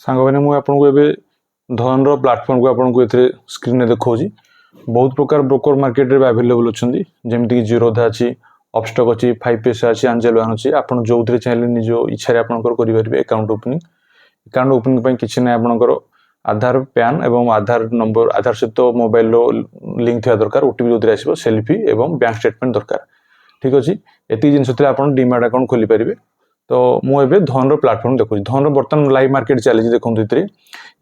सांग मैंने मुझे आपको ए धन प्लाटफर्म को आपको स्क्रीन में देखा बहुत प्रकार ब्रोकर मार्केट में अवेलेबल अच्छा जमीक जीरोधा अच्छी अपस्टॉक अच्छी 5 अच्छी एंजल वन अच्छी आप जो चाहिए निज इच्छा करेंगे अकाउंट ओपनिंग किसी ना आपंकर आधार पैन एवं आधार नंबर आधार सहित मोबाइल लिंक थी दरकार ओटीपी जो आसो सेल्फी एवं बैंक स्टेटमेंट दरकार ठीक अच्छे ये जिन आप डीमैट अकाउंट खोली पारे। तो मुझे धन प्लाटफर्म देखुँ धन बर्तमान लाइव मार्केट चली देखते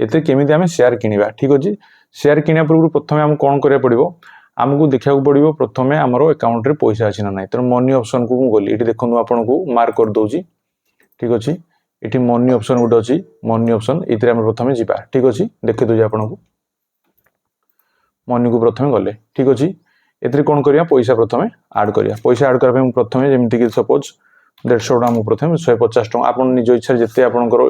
ये केमी आम शेयर किणवा ठीक अच्छे शेयर किणा पूर्व प्रथम आम कौन करा पड़ो आमको देखा पड़ो प्रथम आमर अकाउंट में पैसा अच्छी ना ना तेणु मनी ऑप्शन को गली ये देखो आपन को मार्क करदे ठीक अच्छे ये मनी ऑप्शन गोटे अच्छी मनी ऑप्शन ये प्रथम जावा ठीक अच्छे देखी दूसरी आपन को मनी को प्रथम गले ठीक अच्छे ये कौन करा पैसा प्रथम आड करा पैसा आड करने प्रथम जमीक सपोज 150 टका प्रथम 150 टका आप निज इच्छा जिते आपंकर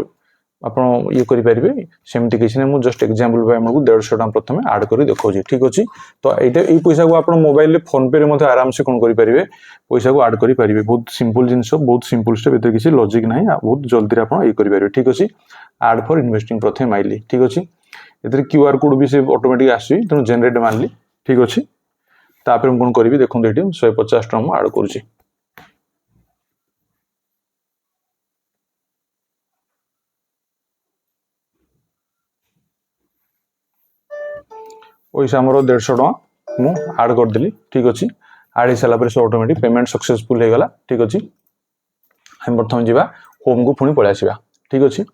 आप ये करेंगे सेमती किसी ना मुझे जस्ट एग्जांपल आपको 150 टका प्रथम आड कर देखा ठीक अच्छे। तो ये पैसा को आप मोबाइल फोन पे आराम से कौन करेंगे पैसा को आड करेंगे बहुत सिंपल जिन बहुत सिंपल स्टेप ये किसी लॉजिक ना बहुत जल्दी आप ये करेंगे ठीक अच्छे। आड फॉर इन्वेस्टिंग प्रथम माइली ठीक अच्छे ये क्यूआर कोड भी से ऑटोमेटिक आसी तेणु जेनेरेट मानली ठीक अच्छे तापर कौन करी देखो ये 150 टका आड करुँच पैसा आमर 150 टका मु आड करदेली ठीक अच्छे आड हो सारापर से ऑटोमेटिक पेमेंट सक्सेसफुल हो गला ठीक अच्छे। हम प्रथम जावा होम को पुणी पलि आसवा ठीक अच्छे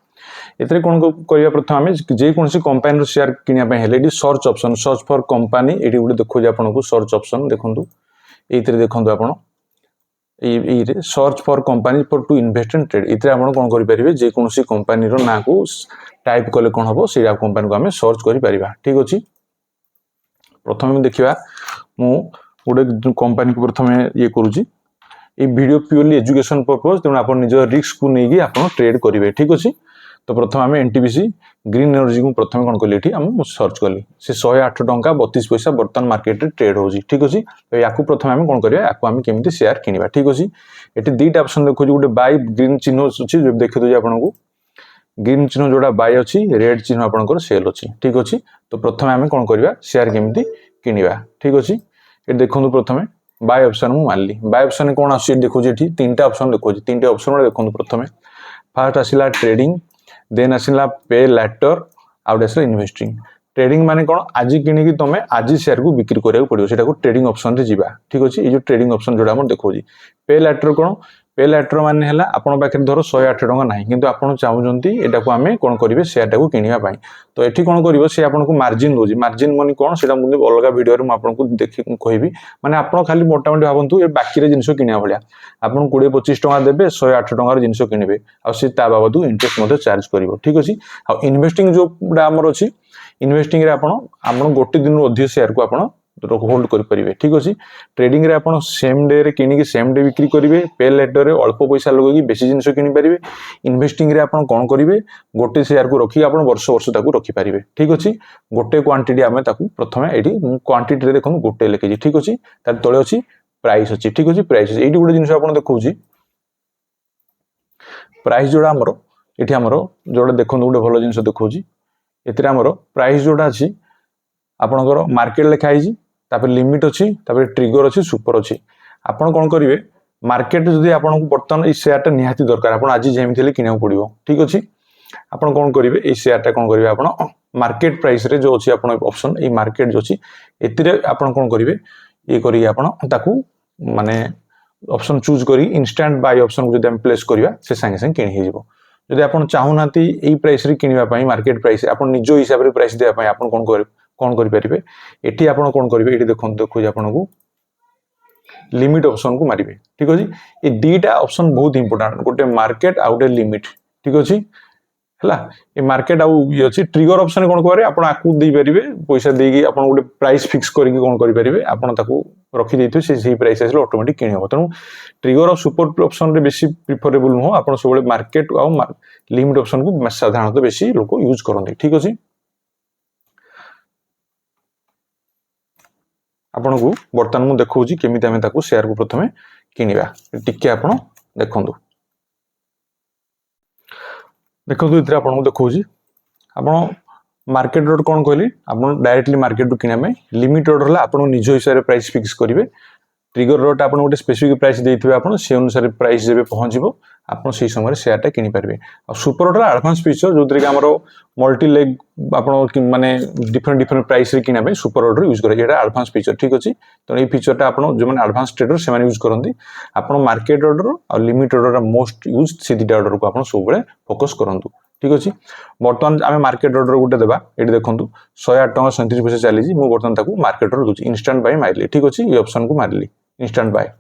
ये कौन करवा प्रथम आम जेकोसी कंपानी शेयर किनापी search option search for company ये गोटे देखो आपको सर्च ऑप्शन देखूँ ये देखूँ आप search for company for to invest in trade ये आप कौन करेंगे जेकोसी कंपानी ना को टाइप कले कौन हम से कंपानी को आम सर्च कर ठीक अच्छे। प्रथम देखा मु गोटे कंपानी को प्रथम ये करुँची ये वीडियो प्योरली एजुकेशन पर्पज तेणु आप निज रिस्क को लेकिन आप ट्रेड करेंगे ठीक अच्छे। तो प्रथम आम एनटीपीसी ग्रीन एनर्जी को प्रथम कौन कली ये सर्च कली से 108 टका 32 पैसा बर्तमान मार्केट में ट्रेड होगी ठीक अच्छे। तो या प्रथम आम कौन करा या केमी शेयर किणवा ठीक अच्छे ये दुईटा ऑप्शन देखो गोटे बाय ग्रीन चिन्ह अच्छी देखी दूसरी आपको ग्रीन चिन्ह जोड़ा बाय अच्छी रेड चिन्ह आपंकर सेल अच्छी ठीक अच्छे। तो प्रथम आम कौन करवा शेयर केमी किणवा ठीक अच्छे ये देखो प्रथम बाय ऑप्शन मु मानली बाय ऑप्शन कौन आस देखो तीन ऑप्शन देखो तीन ऑप्शन गुड़ा देखो प्रथम फास्ट आसला ट्रेडिंग देन आसला पे लैटर आउट आसला इन्वेस्टिंग ट्रेडिंग माने कौन आज किणी तुम आज शेयर को बिक्री करा पड़ो से ट्रेडिंग ऑप्शन रे जीवा ठीक अच्छे ये जो ट्रेडिंग ऑप्शन जोड़ा देखो पे लैटर कौन पे लैटर माने है आपन पाखे धर 108 टका ना कि आप चाहते यहाँ को आम कौन करेंगे शेयर टाक किणापी। तो ये कौन कर सी आपको मार्जिन दूसरी मार्जिन मनी कौन से अलग वीडियो मुझे देख कहि मैंने आप खाली मोटामोटी भावतु ये बाकी जिन किणा भाया आप 20-25 टका देवे 108 टकार जिन किणवे आ बाबद इंटरेस्ट चार्ज कर ठीक अच्छे। आ इन्वेस्टिंग जो आमर अच्छी इन्वेस्टिंग आप गोटे दिन अधिक शेयर को आप होल्ड करेंगे ठीक अच्छे। ट्रेडिंग रे आपन सेम डे रे किणी सेम डे बिक्री करेंगे पे लेटर रे अल्प पैसा लगे बेसी जिन किनी पारे इन्वेस्टिंग रे आपन कौन करेंगे गोटे शेयर को रखी आप वर्ष वर्ष रखिपारे ठीक अच्छे। गोटे क्वांटिटी आम प्रथम ये क्वांटिटी रे देखो गोटे लिखी ठीक अच्छे तार तले अच्छी प्राइस अच्छी ठीक अच्छे प्राइस ये गोटे जिन आप देखा प्राइस जोड़ा आमर ये आमर जोड़ा देखो गोटे भल जिन देखा ये आमर प्राइस जोड़ा अच्छी आपणकर मार्केट लिखाई लिमिट अच्छी ट्रिगर अच्छी सुपर अच्छी आपड़ कौन करेंगे मार्केट जदि आपको बर्तमान ये शेयर निहाती दरकार आप आज जमी किना पड़ो ठीक अच्छे आप कौन करेंगे ये शेयर कौन करेंगे आप मार्केट प्राइस रे जो अच्छी ऑप्शन ये मार्केट जो अच्छी ये आप कौन करेंगे ये करेंगे आप माने ऑप्शन चूज करी इंस्टांट बाय ऑप्शन को जब प्लेस करवा से सांगे सांगे किणी हो जदि आप चाहूना यही प्राइस रे किणवाई मार्केट प्राइस आप निज हिसाब से प्राइस देवाई आप कौन करेंगे ये आप कौन करेंगे ये देखो आपको लिमिट ऑप्शन को मारे ठीक अच्छे। ये दुईटा ऑप्शन बहुत इंपोर्टेंट गोटे मार्केट आउ गोटे लिमिट ठीक अच्छे है ये मार्केट आउ ये अच्छी ट्रिगर ऑप्शन कौन करेंगे आप आपको देपारे पैसा देगी आप गोटे प्राइस फिक्स करके कौन करेंगे आपको रखी देते से प्राइस आसे ऑटोमेटिक किणी हम तेणु ट्रिगर और सुपर ऑप्शन रे बेसी प्रिफरेबल नुह आप सब मार्केट आउ लिमिट ऑप्शन को साधारणतः बेसी लोग यूज करते ठीक अच्छे। आपन को बर्तमान मुझे देखा केमी आम शेयर को प्रथम किणवा टिके आप देखु ये देखा आपण मार्केट ऑर्डर कौन कहली आपण डायरेक्टली मार्केट किना में लिमिट ऑर्डर है आपण निज हिसाब से प्राइस फिक्स करेंगे ट्रिगर लॉट आपण गोटे स्पेसिफिक प्राइस देथिबे आपण से अनुसार प्राइस जेबे पहुंचबो आपण से समय शेयर टा किनि पारबे आ सुपर ऑर्डर एडवांस फीचर जो कि हमरो मल्टी लेग आपण माने डिफरेंट प्राइस रे किना बे सुपर ऑर्डर यूज करे एटा एडवांस फीचर ठीक अछि तो ए फीचर टा आपण जो माने एडवांस ट्रेडर से माने यूज करंती आपण मार्केट ऑर्डर और लिमिट ऑर्डर मोस्ट यूज से दिटा ऑर्डर को आपण सब बेले फोकस करंतु ठीक अछि बर्तमान आमे मार्केट ऑर्डर गुटे देबा एटी देखंतु 108 टका 37 पैसा चली जी मु बर्तमान ताकू मार्केट ऑर्डर दूची इंस्टेंट बाय मारली ठीक अछि ये ऑप्शन को मारली इंस्टेंट बाय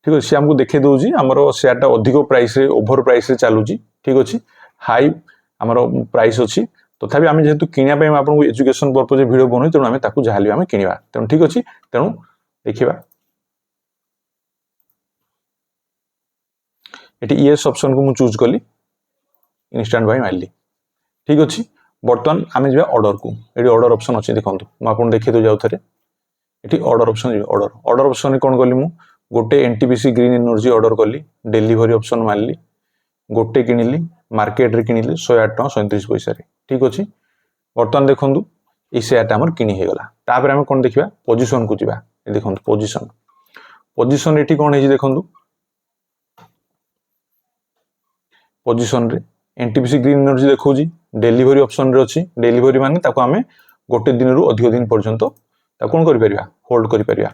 ठीक अछि हमको देखे दोजी हमरो शेयर टा अधिक प्राइस रे ओवर प्राइस रे चालुची ठीक अछि हाई हमरो प्राइस अछि तथापि आमे जेहेतु किनिया पे आपन को एजुकेशन पर्पस वीडियो बनै तनो आमे ताकू जाहली आमे किनिबा तनो ठीक अछि तनो देखिबा एटी यस ऑप्शन को मु चूज कली इंस्टेंट बाय मारली ठीक अछि बर्तमान आमे जेबा ऑर्डर को एटी ऑर्डर ऑप्शन अछि देखंतु म आपन देखि दो जाउ थरे एटी ऑर्डर ऑप्शन जे ऑर्डर ऑप्शन रे कोन कली मु गोटे एनटीपीसी ग्रीन एनर्जी ऑर्डर कली डिलीवरी ऑप्शन मारली गोटे किनिली मार्केट रे किनिली 108 टका 37 पैसा रे ठीक अछि बर्तमान देखंतु ई शेयर हमर किनि हे गला तापर हम कोन देखिबा पोजीशन को जिबा ए देखंतु पोजीशन एठी कोन हे जी देखंतु पोजीशन रे एनटीपीसी ग्रीन एनर्जी देखौ जी डिलीवरी ऑप्शन रे अछि डिलीवरी माने ताको हमें गोटे दिन रु अधिक दिन पर्यंत ता कोन करि परिबा होल्ड करि परिबा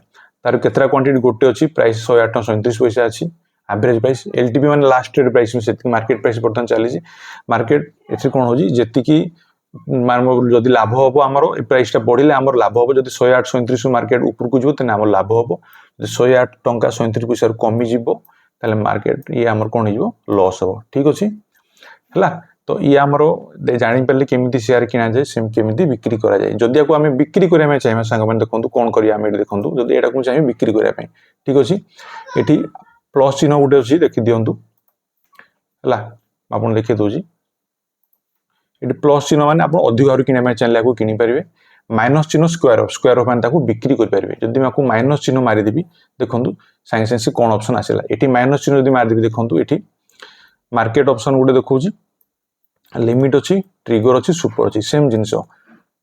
तार केतरा क्वांटिटी गोटे अछि प्राइस 108 टका 37 पैसा अछि एवरेज प्राइस एलटीपी माने लास्ट ट्रेड प्राइस में सेति मार्केट प्राइस बर्तन चली जी मार्केट एथि कोन हो जी जेति की जदि लाभ होबो हमरो ए प्राइस टा बढ़िले हमर लाभ होबो जदि 108 37 मार्केट ऊपर को जिवो तने हमर लाभ होबो जदि 108 टका 37 पैसा कमी जिवो ताले मार्केट ये हमर कोन हिजो लॉस होबो ठीक अछि हला तो ये हमरो जानि पल्ले केमिति शेयर किना जाय सेम केमिति बिक्री करा जाय जदि याको हमें बिक्री करे में चाहिए संग मन देखंतु कोन करिया हमें देखंतु जदि एटा को चाहिए बिक्री करे पे ठीक अछि एठी प्लस चिन्ह गुटे अछि देखि दियंतु हला आपन देखि दोजी एठी प्लस चिन्ह माने आपन अधिक आरो किना में चाहिए को किनि परिबे माइनस चिन्ह स्क्वायर ऑफ माने ताको बिक्री कर परिबे जदि माको माइनस चिन्ह मारि देबी देखंतु साइंस से कोन ऑप्शन आसेला एठी माइनस चिन्ह जदि मारि देबी देखंतु एठी मार्केट ऑप्शन गुटे देखौजी लिमिट अछि ट्रिगर अछि सुपर अछि सेम जिंसो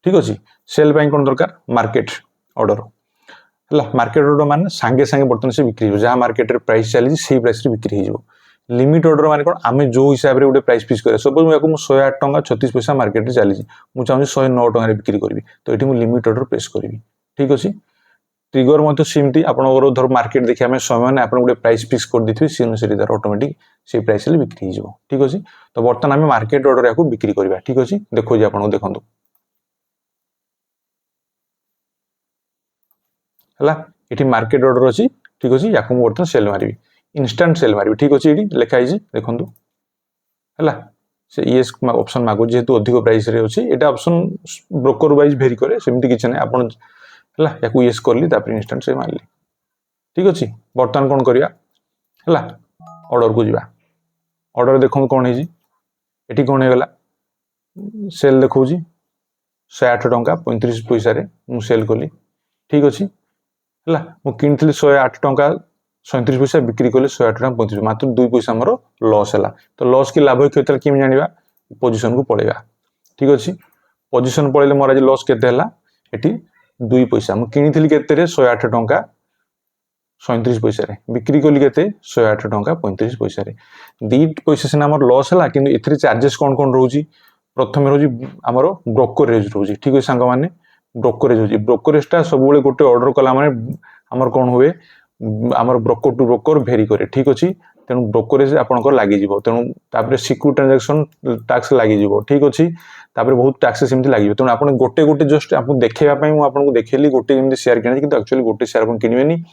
ठीक अछि सेल बाय कोन दरकार मार्केट ऑर्डर हला मार्केट ऑर्डर माने संगे संगे बर्तन से बिक्री हो जा मार्केट रे प्राइस चली से प्राइस रे बिक्री हो लिमिट ऑर्डर माने कोन आमे जो हिसाब रे गुटे प्राइस फिक्स करे सपोज मु याको 108 टका 36 पैसा मार्केट रे चली मु चाहू 109 टका रे बिक्री करबी तो एठी मु लिमिट ऑर्डर प्रेस करबी ठीक अछि ट्रिगर मते सिमती आपनकर धर मार्केट देखि हमें समय माने आपन गुटे प्राइस फिक्स कर दिथि से अनुसार तार ऑटोमेटिक से प्राइस रे बिक्री हो जिवो ठीक अछि तो बर्तन हमें मार्केट ऑर्डर याको बिक्री करबा ठीक अछि देखो जे आपन देखंतु हला एठी मार्केट ऑर्डर अछि ठीक अछि याको मु बर्तन सेल मारिबी इंस्टेंट सेल मारिबी ठीक अछि एठी लिखा आइछि देखंतु हला से यस ऑप्शन मागो जेतु अधिक प्राइस रे अछि एटा ऑप्शन ब्रोकर वाइज वेरी करे सेमति किछ नै आपन हला याको यस करली तापर इंस्टेंट से मारली ठीक अछि बर्तन कोन करिया हला ऑर्डर को जिबा ऑर्डर देखो कोन हे जी एठी कोन हे गला सेल देखौ जी 108 टका 35 पैसा रे मु सेल करली ठीक अछि हला मु किनथली 108 टका 37 पैसा बिक्री करले 108 टका 35 मात्र 2 पैसा हमरो लॉस हला तो लॉस की लाभ केतल किम जानिबा पोजीशन को पळेगा ठीक अछि पोजीशन पळेले मोर आज लॉस केते हला एठी 2 पैसा मु किनिथली केते रे 108 टका 37 पैसा रे बिक्री करली केते 108 टका 35 पैसा रे 2 पैसा से हमर लॉस हला किंतु एथरे चार्जेस कोन कोन रहउजी प्रथम रहउजी हमरो ब्रोकरेज रहउजी ठीक है संग माने ब्रोकरेज होजी ब्रोकरेज टा सब बेले गोटे ऑर्डर कला माने हमर कोन हुए हमर ब्रोकर टू ब्रोकर भेरी करे ठीक अछि तेनु ब्रोकरेज आपन को लागि जिवो तेनु तापर सिक्योर ट्रांजैक्शन टैक्स लागि जिवो ठीक अछि तापर बहुत टैक्स सेमति लागि जिवो तेनु आपन गोटे गोटे जस्ट आपन देखेबा पई मु आपन को देखेली गोटे जेमति शेयर किनै किंतु एक्चुअली गोटे शेयर आपन किनिबेनी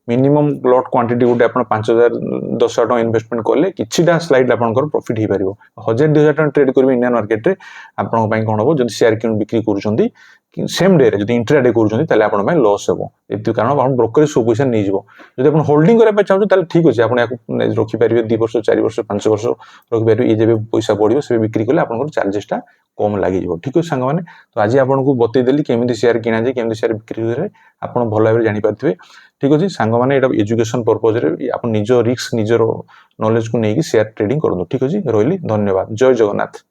मिनिमम लॉट क्वांटिटी गोटे आपन 5000 10000 टका इन्वेस्टमेंट करले किछिटा स्लाइड आपन को प्रॉफिट हे परिबो 1000 2000 टका ट्रेड करबे इंडियन मार्केट रे आपन पई कोन होबो जदि शेयर किन बिक्री करूछंती सेम डे रे जदि इंट्राडे करूछंती ताले आपन पई लॉस हेबो एति कारण आपन ब्रोकरेज सब पैसा नै जिवो जदि आपन होल्डिंग करे पे चाहू ताले ठीक अछि आपन याको रखि परिबे 2 वर्ष 4 वर्ष 5 वर्ष रखि परिबे ई जेबे पैसा बढ़िबो से बिक्री करले आपन को चार्जेस टा कम लागि जिवो ठीक अछि संग माने तो आज आपन को बतै देली केमिति शेयर किना जे केमिति शेयर बिक्री करे आपन भलो भाबे जानि पारथिबे ठीक अछि सांग माने एटा एजुकेशन पर्पस रे आपन निजो रिस्क निजरो नॉलेज को नेकी शेयर ट्रेडिंग करनो ठीक अछि रोइली धन्यवाद जय जगन्नाथ।